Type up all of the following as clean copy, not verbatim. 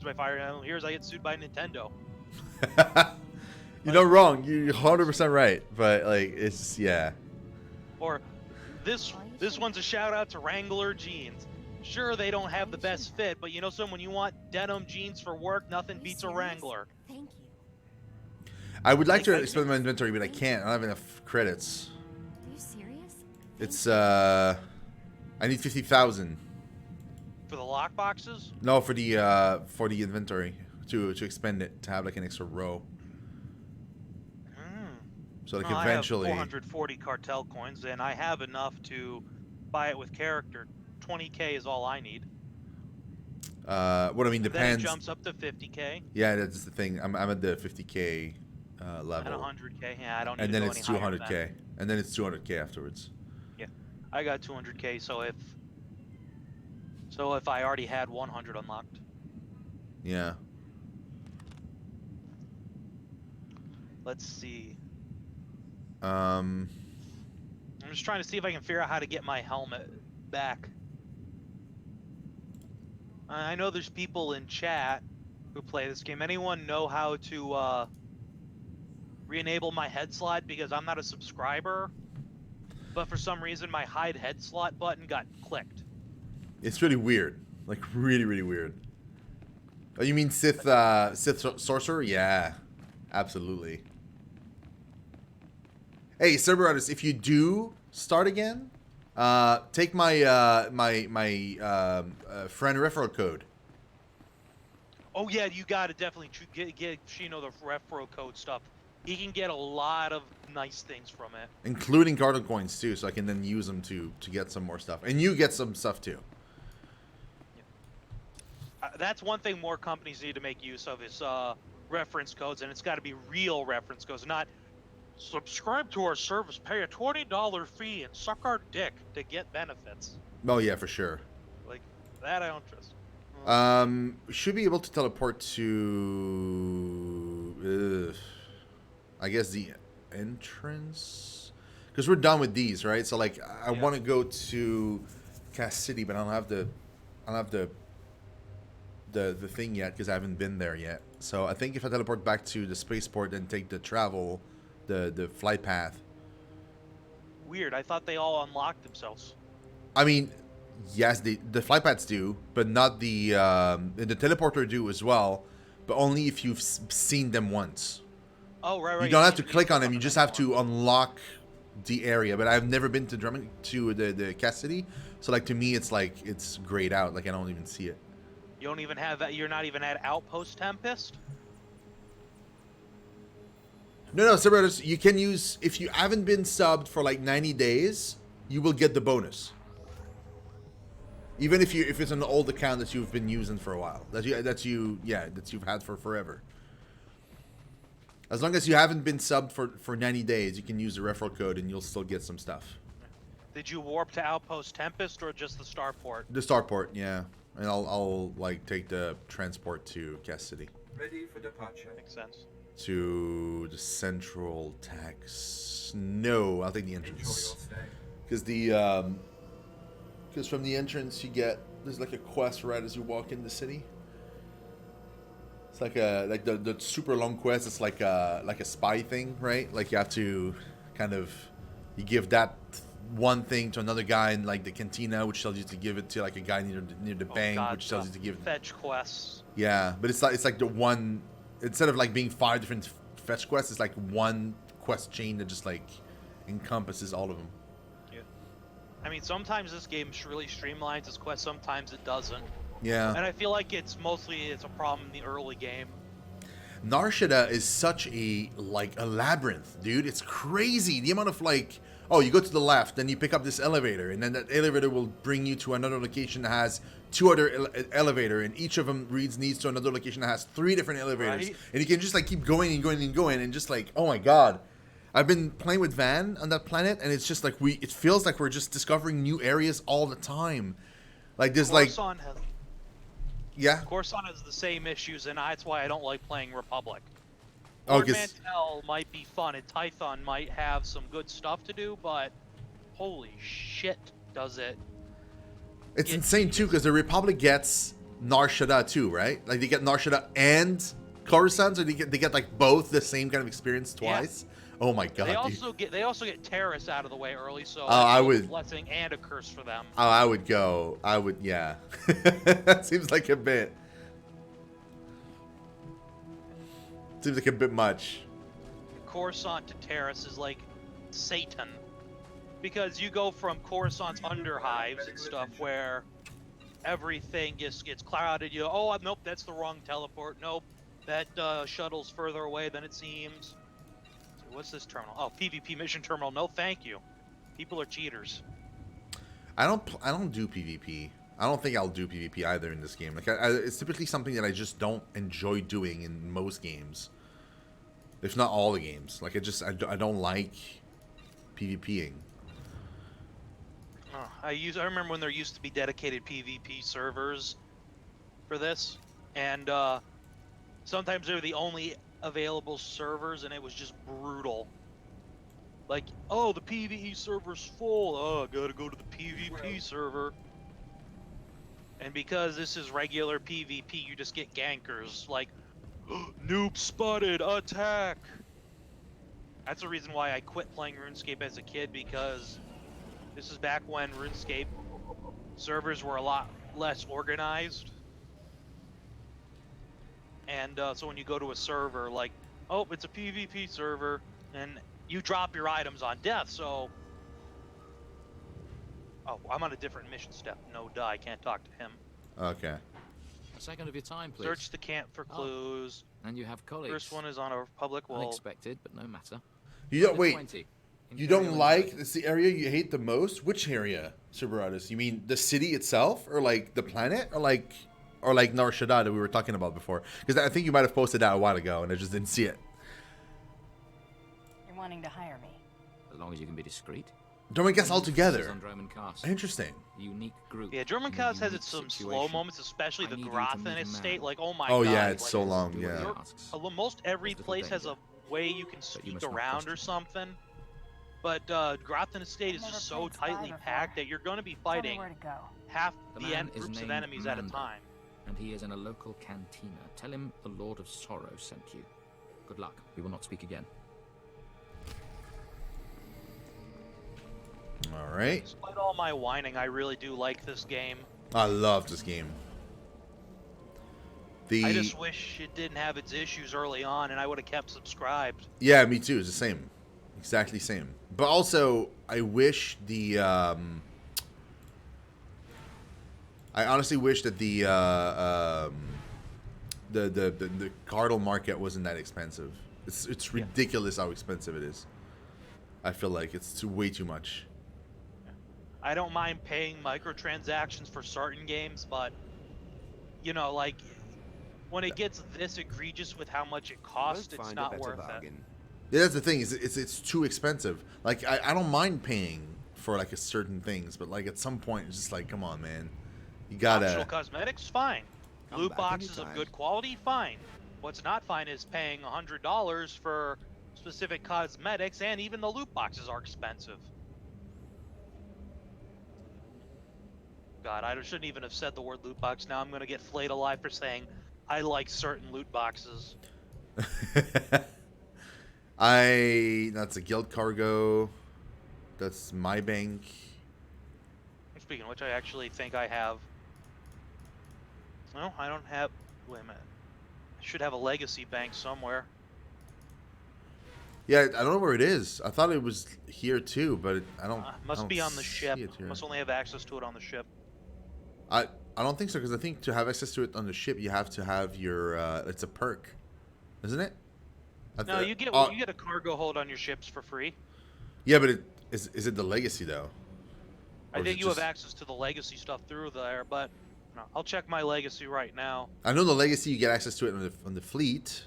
by Fire Emblem Heroes, I get sued by Nintendo. You're not wrong. You're 100% right. But like, it's yeah. Or this one's a shout out to Wrangler jeans. Sure, they don't have the best fit, but you know, when you want denim jeans for work, nothing beats a Wrangler. Thank you. I would like to expand my inventory, but I can't. I don't have enough credits. Are you serious? It's I need 50,000. For the lockboxes? No, for the inventory to expand it to have like an extra row. So like eventually. I have 440 cartel coins, and I have enough to buy it with character. 20k is all I need. What I mean depends. Then it jumps up to 50k. Yeah, that's the thing. I'm at the 50k level. And 100k. Yeah, I don't need and to then go it's any higher 200k. And then it's 200k afterwards. Yeah, I got 200k. So if I already had 100 unlocked. Yeah. Let's see. I'm just trying to see if I can figure out how to get my helmet back. I know there's people in chat who play this game. Anyone know how to re-enable my head slot? Because I'm not a subscriber, but for some reason my hide head slot button got clicked. It's really weird. Like really, really weird. Oh, you mean Sith sorcerer? Yeah, absolutely. Hey, server artists, if you do start again, take my friend referral code. Oh yeah, you gotta definitely get Shino the referral code stuff. He can get a lot of nice things from it, including cardinal coins too, so I can then use them to get some more stuff, and you get some stuff too. That's one thing more companies need to make use of is reference codes, and it's got to be real reference codes, not subscribe to our service, pay a $20 fee, and suck our dick to get benefits. Oh yeah, for sure. Like that, I don't trust. Should be able to teleport to, I guess the entrance, because we're done with these, right? So like, I want to go to Cass City, but I don't have the thing yet because I haven't been there yet. So I think if I teleport back to the spaceport and take the travel, the flight path. Weird. I thought they all unlocked themselves. I mean, yes, the flight paths do, but not the teleporter do as well, but only if you've seen them once. Oh right. You don't have to click on them. You just have to unlock the area. But I've never been to the Cass City, so like to me it's like it's grayed out. Like I don't even see it. You don't even have that. You're not even at Outpost Tempest. No, Cerberus, you can use, if you haven't been subbed for like 90 days, you will get the bonus. Even if it's an old account that you've been using for a while, that you've had for forever. As long as you haven't been subbed for 90 days, you can use the referral code and you'll still get some stuff. Did you warp to Outpost Tempest or just the starport? The starport, yeah. And I'll like take the transport to Cass City. Ready for departure. Makes sense. To the central tax. No, I'll take the entrance. Because from the entrance there's like a quest right as you walk in the city. It's like the super long quest. It's like a spy thing, right? Like you have to you give that one thing to another guy in like the cantina, which tells you to give it to like a guy near the bank, which tells you to give fetch quests. Yeah, but it's like the one, instead of like being 5 different fetch quests, it's like one quest chain that just like encompasses all of them. Yeah. I mean, sometimes this game really streamlines its quest, sometimes it doesn't. Yeah. And I feel like it's a problem in the early game. Narshada is such a labyrinth, dude. It's crazy. The amount of you go to the left, then you pick up this elevator, and then that elevator will bring you to another location that has 2 other elevator, and each of them leads to another location that has 3 different elevators. Right. And you can just keep going and going and going, and just oh my god. I've been playing with Van on that planet, and it's just it feels like we're just discovering new areas all the time. Like there's Yeah. Coruscant has the same issues, and that's why I don't like playing Republic. Oh, Mantell might be fun, and Tython might have some good stuff to do, but holy shit, does it? It's insane too, because the Republic gets Nar Shaddaa too, right? Like they get Nar Shaddaa and Coruscant, or they get like both the same kind of experience twice. Oh my god, They also get Terrace out of the way early, so I that's both would- a blessing and a curse for them. Oh, I would go. Yeah. That seems like a bit. Seems like a bit much. Coruscant to Terrace is like Satan, because you go from Coruscant's underhives and stuff where everything gets clouded. You go, oh nope, that's the wrong teleport. Nope, that shuttle's further away than it seems. So what's this terminal? Oh, PvP mission terminal. No, thank you. People are cheaters. I don't do PvP. I don't think I'll do PvP either in this game. Like, it's typically something that I just don't enjoy doing in most games, if not all the games. Like, I don't like PvPing. Oh, I remember when there used to be dedicated PvP servers for this, and sometimes they were the only available servers, and it was just brutal. Like, oh, the PvE server's full. Oh, I gotta go to the PvP server. And because this is regular PvP, you just get gankers like, noob spotted, attack! That's the reason why I quit playing RuneScape as a kid, because this is back when RuneScape servers were a lot less organized. And so when you go to a server, like, oh, it's a PvP server, and you drop your items on death, so... Oh, I'm on a different mission step. No, duh, I can't talk to him. Okay. A second of your time, please. Search the camp for clues. And you have colleagues. First one is on a public wall. Unexpected, but no matter. You don't Number wait. 20. You don't Imperial like? Invasion. It's the area you hate the most. Which area, Subaratus? You mean the city itself, or like the planet, or like Nar Shaddaa that we were talking about before? Because I think you might have posted that a while ago, and I just didn't see it. You're wanting to hire me. As long as you can be discreet. Don't guess all together. On Droman Cast. Interesting. Unique group. Yeah, German in a Cause has unique its some slow situation. moments, especially I the need you to Grothan meet a estate. man. Like, oh my Oh god. yeah, it's like, so long. do what he Yeah. asks. Most every There's little place has a danger. way you can you sneak must not around or question. something. But Grothan estate is Never just so played Spy tightly before. packed that you're going to be Tell me fighting where to go. half The the man is groups of named enemies at a Mando. time. And he is in a local cantina. Tell him the Lord of Sorrow sent you. Good luck. We will not speak again. All right. Despite all my whining, I really do like this game. I love this game. I just wish it didn't have its issues early on, and I would have kept subscribed. Yeah, me too. It's the same, exactly same. But also, I wish I honestly wish that the Cardinal market wasn't that expensive. It's ridiculous how expensive it is. I feel like it's way too much. I don't mind paying microtransactions for certain games, but you know, like when it gets this egregious with how much it costs, it's not worth it. Yeah, that's the thing. It's too expensive. Like I don't mind paying for like a certain things, but like at some point it's just like, come on, man, you gotta. Optional cosmetics, fine. Come Loot back boxes of anytime. good quality, fine. What's not fine is paying $100 for specific cosmetics, and even the loot boxes are expensive. God, I shouldn't even have said the word loot box. Now I'm going to get flayed alive for saying I like certain loot boxes. That's a guild cargo. That's my bank. Speaking of which, I actually think I have... No, I don't have... Wait a minute. I should have a legacy bank somewhere. Yeah, I don't know where it is. I thought it was here too, but I don't. Must be on the ship. see it here. Must only have access to it on the ship. I don't think so, because I think to have access to it on the ship, you have to have your. It's a perk, isn't it? No, you get a cargo hold on your ships for free. Yeah, but is it the legacy though? I Or is think it you have just- access to the legacy stuff through there, but no, I'll check my legacy right now. I know the legacy you get access to it on the fleet.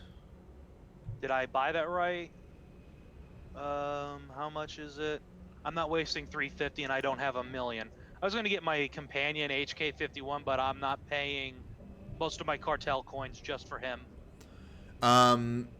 Did I buy that right? How much is it? I'm not wasting 350, and I don't have a million. I was gonna get my companion HK51, but I'm not paying most of my cartel coins just for him.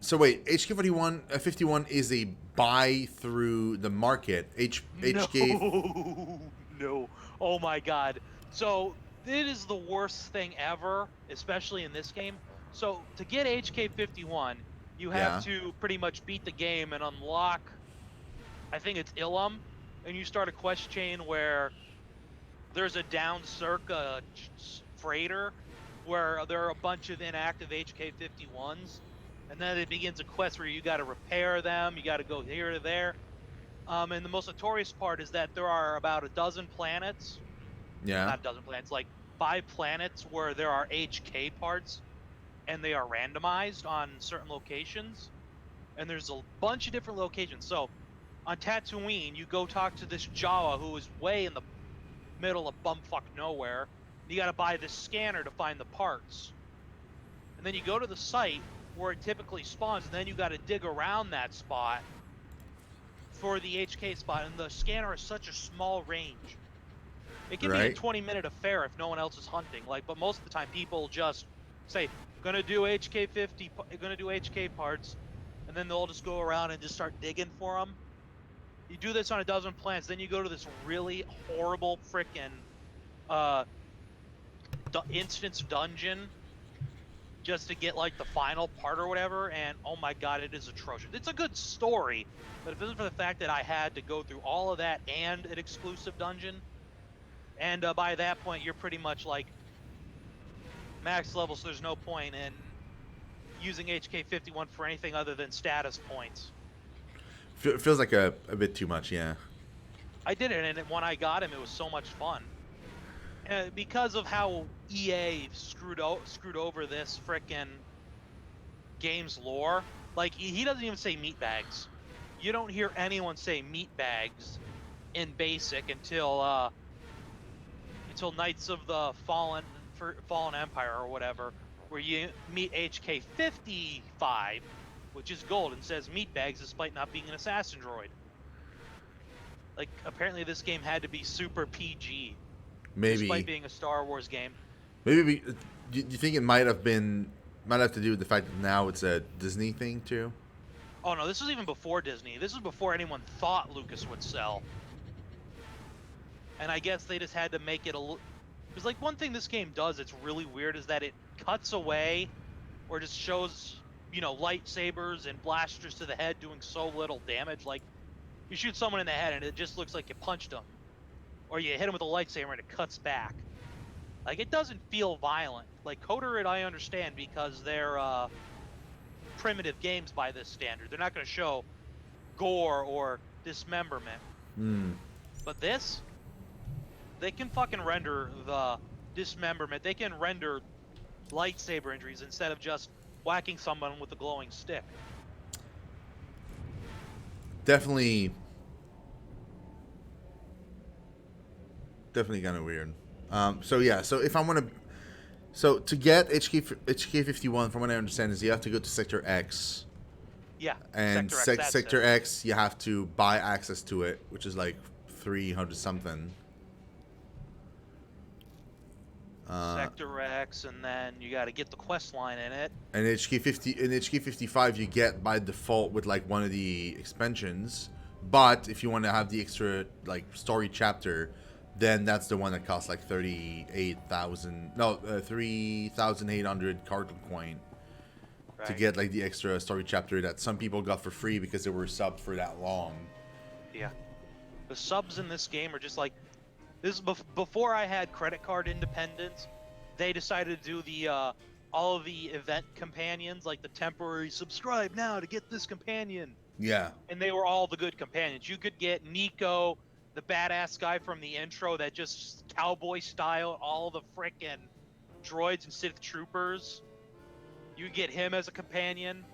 So wait, HK51 51 is a buy through the market. HK. No, no. Oh my God. So it is the worst thing ever, especially in this game. So to get HK51, you have Yeah. to pretty much beat the game and unlock, I think it's Ilum, and you start a quest chain where there's a down circa freighter where there are a bunch of inactive HK51s, and then it begins a quest where you got to repair them, you got to go here to there. And the most notorious part is that there are about a dozen planets, Yeah. not a dozen planets, like 5 planets where there are HK parts, and they are randomized on certain locations. And there's a bunch of different locations. So on Tatooine, you go talk to this Jawa who is way in the middle of bumfuck nowhere. You got to buy this scanner to find the parts. And then you go to the site where it typically spawns, and then you got to dig around that spot for the HK spot. And the scanner is such a small range. It can be a Right. 20-minute affair if no one else is hunting. Like, but most of the time, people just say, "Gonna do HK50, gonna do HK parts," and then they'll just go around and just start digging for them. You do this on a dozen planets, then you go to this really horrible frickin' instance dungeon just to get like the final part or whatever, and oh my god, it is atrocious. It's a good story, but if it wasn't for the fact that I had to go through all of that and an exclusive dungeon, and by that point you're pretty much like max level, so there's no point in using HK51 for anything other than status points. Feels like a bit too much, yeah. I did it, and when I got him, it was so much fun. Because of how EA screwed over this frickin' game's lore, like he doesn't even say meat bags. You don't hear anyone say meat bags in basic until Knights of the Fallen Empire or whatever, where you meet HK55, which is gold and says meat bags despite not being an assassin droid. Like, apparently this game had to be super PG. Maybe. Despite being a Star Wars game. Maybe. Do you think it might have to do with the fact that now it's a Disney thing too? Oh no, this was even before Disney. This was before anyone thought Lucas would sell. And I guess they just had to make it because like one thing this game does that's really weird is that it cuts away or just shows, lightsabers and blasters to the head doing so little damage. Like, you shoot someone in the head and it just looks like you punched them. Or you hit them with a lightsaber and it cuts back. Like, it doesn't feel violent. Like, Coder, I understand because they're primitive games by this standard. They're not going to show gore or dismemberment. But this, they can fucking render the dismemberment. They can render lightsaber injuries instead of just whacking someone with a glowing stick. Definitely kind of weird. So if I want to, to get HK51, from what I understand, is you have to go to Sector X. Yeah. And Sector X, you have to buy access to it, which is like 300 something. Sector X, and then you got to get the quest line in it. And HK55 you get by default with like one of the expansions, but if you want to have the extra like story chapter, then that's the one that costs like 3,800 carton coin to get like the extra story chapter that some people got for free because they were subbed for that long. Yeah, the subs in this game are just like this. Before I had credit card independence, they decided to do the all of the event companions, like the temporary subscribe now to get this companion. Yeah, and they were all the good companions. You could get Nico, the badass guy from the intro that just cowboy style all the frickin' droids and Sith troopers. You could get him as a companion.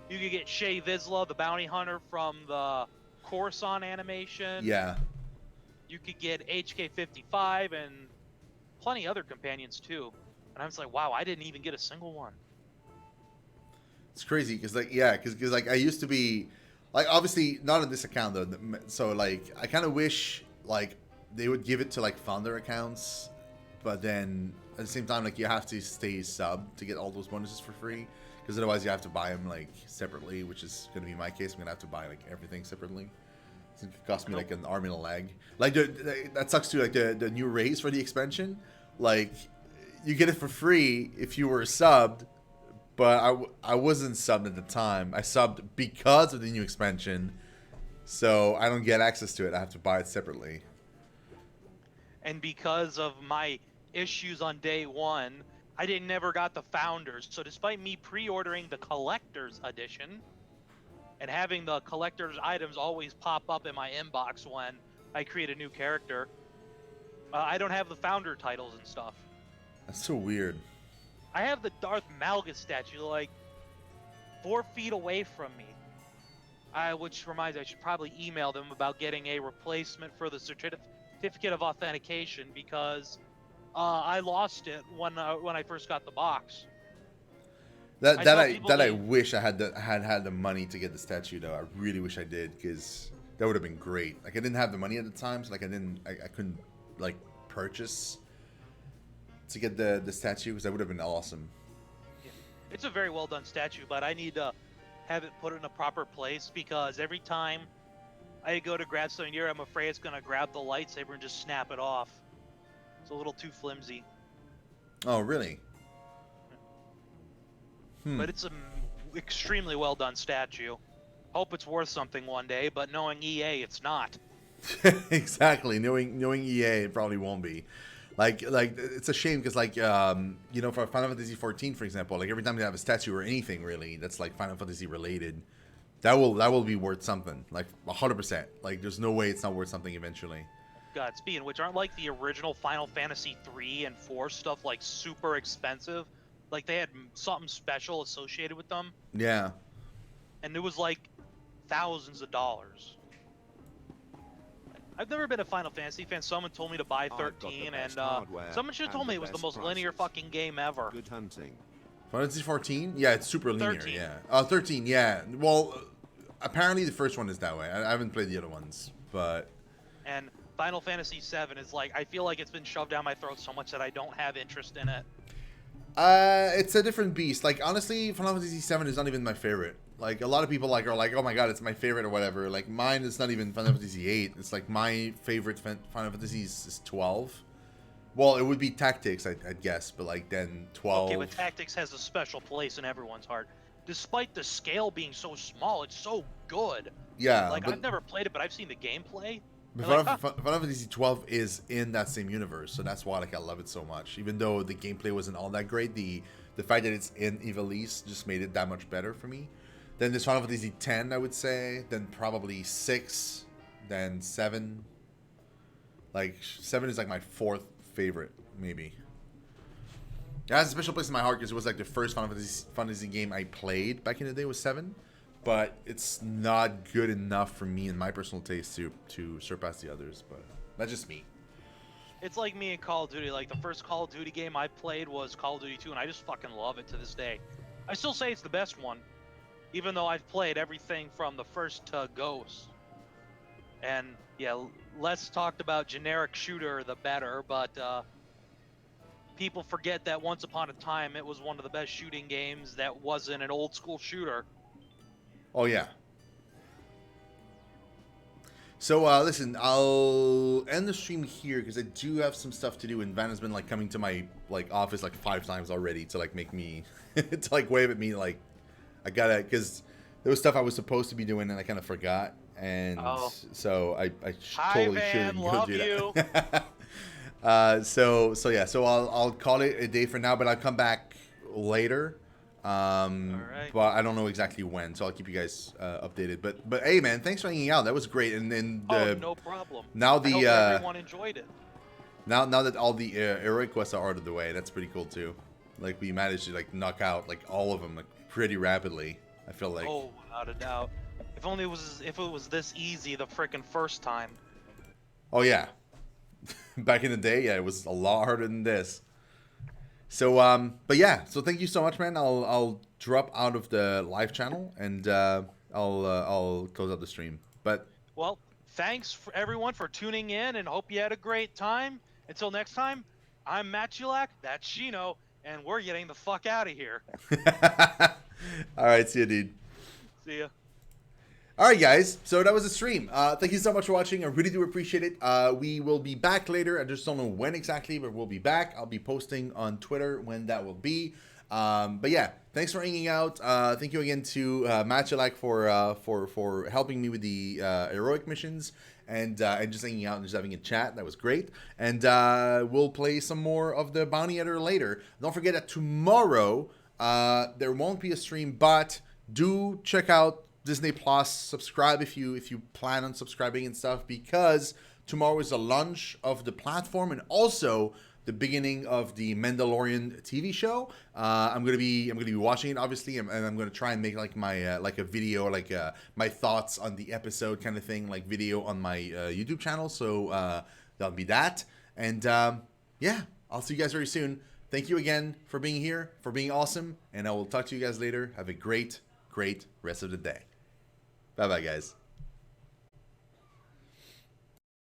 You could get Shay Vizsla, the bounty hunter from the Coruscant animation. yeah. You could get HK55 and plenty other companions too. And I was like, wow, I didn't even get a single one. It's crazy because I used to be like, obviously not on this account though, so like I kind of wish like they would give it to like founder accounts, but then at the same time like you have to stay sub to get all those bonuses for free, because otherwise you have to buy them like separately, which is going to be my case. I'm going to have to buy like everything separately. It cost me like an arm and a leg. Like that sucks too. Like the new race for the expansion like you get it for free if you were subbed, but I wasn't subbed at the time. I subbed because of the new expansion, so I don't get access to it. I have to buy it separately. And because of my issues on day one, I never got the Founders. So despite me pre-ordering the Collector's Edition and having the Collector's items always pop up in my inbox when I create a new character, I don't have the Founder titles and stuff. That's so weird. I have the Darth Malgus statue like 4 feet away from me. Which reminds me, I should probably email them about getting a replacement for the certificate of authentication because I lost it when I first got the box. I wish I had the money to get the statue though. I really wish I did, because that would have been great. Like I didn't have the money at the time, so like I couldn't like purchase to get the statue, because that would have been awesome. Yeah. It's a very well done statue, but I need to have it put in a proper place because every time I go to grab something here, I'm afraid it's gonna grab the lightsaber and just snap it off. It's a little too flimsy. Oh really? But it's an extremely well done statue. Hope it's worth something one day, but knowing EA, it's not. Exactly. Knowing EA, it probably won't be. Like it's a shame because like you know, for Final Fantasy 14, for example, like every time they have a statue or anything really that's like Final Fantasy related, that will be worth something, like 100%. Like there's no way it's not worth something eventually. God, speaking of which, aren't like the original Final Fantasy 3 and 4 stuff like super expensive? Like they had something special associated with them. Yeah. And it was like thousands of dollars. I've never been a Final Fantasy fan. Someone told me to buy 13, and someone should have told me it was the most linear fucking game ever. Good hunting. Final Fantasy 14? Yeah, it's super linear. 13. Yeah. 13. Yeah. Well, apparently the first one is that way. I haven't played the other ones, but. And Final Fantasy 7 is like, I feel like it's been shoved down my throat so much that I don't have interest in it. It's a different beast. Like honestly, Final Fantasy 7 is not even my favorite. Like a lot of people are like, oh my god, it's my favorite or whatever. Like mine is not even Final Fantasy 8. It's like my favorite Final Fantasy is 12. Well, it would be Tactics, I'd guess, but like then 12. Okay, but Tactics has a special place in everyone's heart. Despite the scale being so small, it's so good. Yeah. Like I've never played it, but I've seen the gameplay. But Final Fantasy 12 is in that same universe, so that's why like I love it so much. Even though the gameplay wasn't all that great, the fact that it's in Ivalice just made it that much better for me. Then there's Final Fantasy 10, I would say. Then probably 6. Then 7. Like 7 is like my 4th favorite, maybe. It has a special place in my heart because it was like the first Final Fantasy game I played back in the day was 7. But it's not good enough for me and my personal taste to surpass the others. But that's just me. It's like me in Call of Duty. Like the first Call of Duty game I played was Call of Duty 2, and I just fucking love it to this day. I still say it's the best one, even though I've played everything from the first to Ghost. And yeah, less talked about generic shooter, the better. But people forget that once upon a time it was one of the best shooting games that wasn't an old school shooter. Oh yeah. So listen, I'll end the stream here because I do have some stuff to do, and Van has been like coming to my like office like 5 times already to like make me to like wave at me like I gotta, because there was stuff I was supposed to be doing and I kind of forgot, and so I totally shouldn't go do that. So yeah, so I'll call it a day for now, but I'll come back later. Right. But I don't know exactly when, so I'll keep you guys updated. But hey, man, thanks for hanging out. That was great. And then no problem. Now I hope everyone enjoyed it. Now that all the heroic quests are out of the way, that's pretty cool too. Like we managed to like knock out like all of them like pretty rapidly. I feel like. Oh, without a doubt. If it was this easy the frickin' first time. Oh yeah. Back in the day, yeah, it was a lot harder than this. So, but yeah, so thank you so much, man. I'll drop out of the live channel and I'll close out the stream. But well, thanks for everyone for tuning in, and hope you had a great time. Until next time, I'm Matt Julak, that's Shino, and we're getting the fuck out of here. all right, see you, dude. See ya. All right, guys. So that was the stream. Thank you so much for watching. I really do appreciate it. We will be back later. I just don't know when exactly, but we'll be back. I'll be posting on Twitter when that will be. But yeah, thanks for hanging out. Thank you again to Machalak for helping me with the heroic missions and just hanging out and just having a chat. That was great. And we'll play some more of the Bounty Hunter later. Don't forget that tomorrow there won't be a stream, but do check out Disney Plus. Subscribe if you plan on subscribing and stuff, because tomorrow is the launch of the platform and also the beginning of the Mandalorian TV show. I'm gonna be watching it, obviously, and I'm gonna try and make like my like a video, like my thoughts on the episode kind of thing, like video on my YouTube channel. So that'll be that. And yeah, I'll see you guys very soon. Thank you again for being here, for being awesome, and I will talk to you guys later. Have a great rest of the day. Bye bye, guys.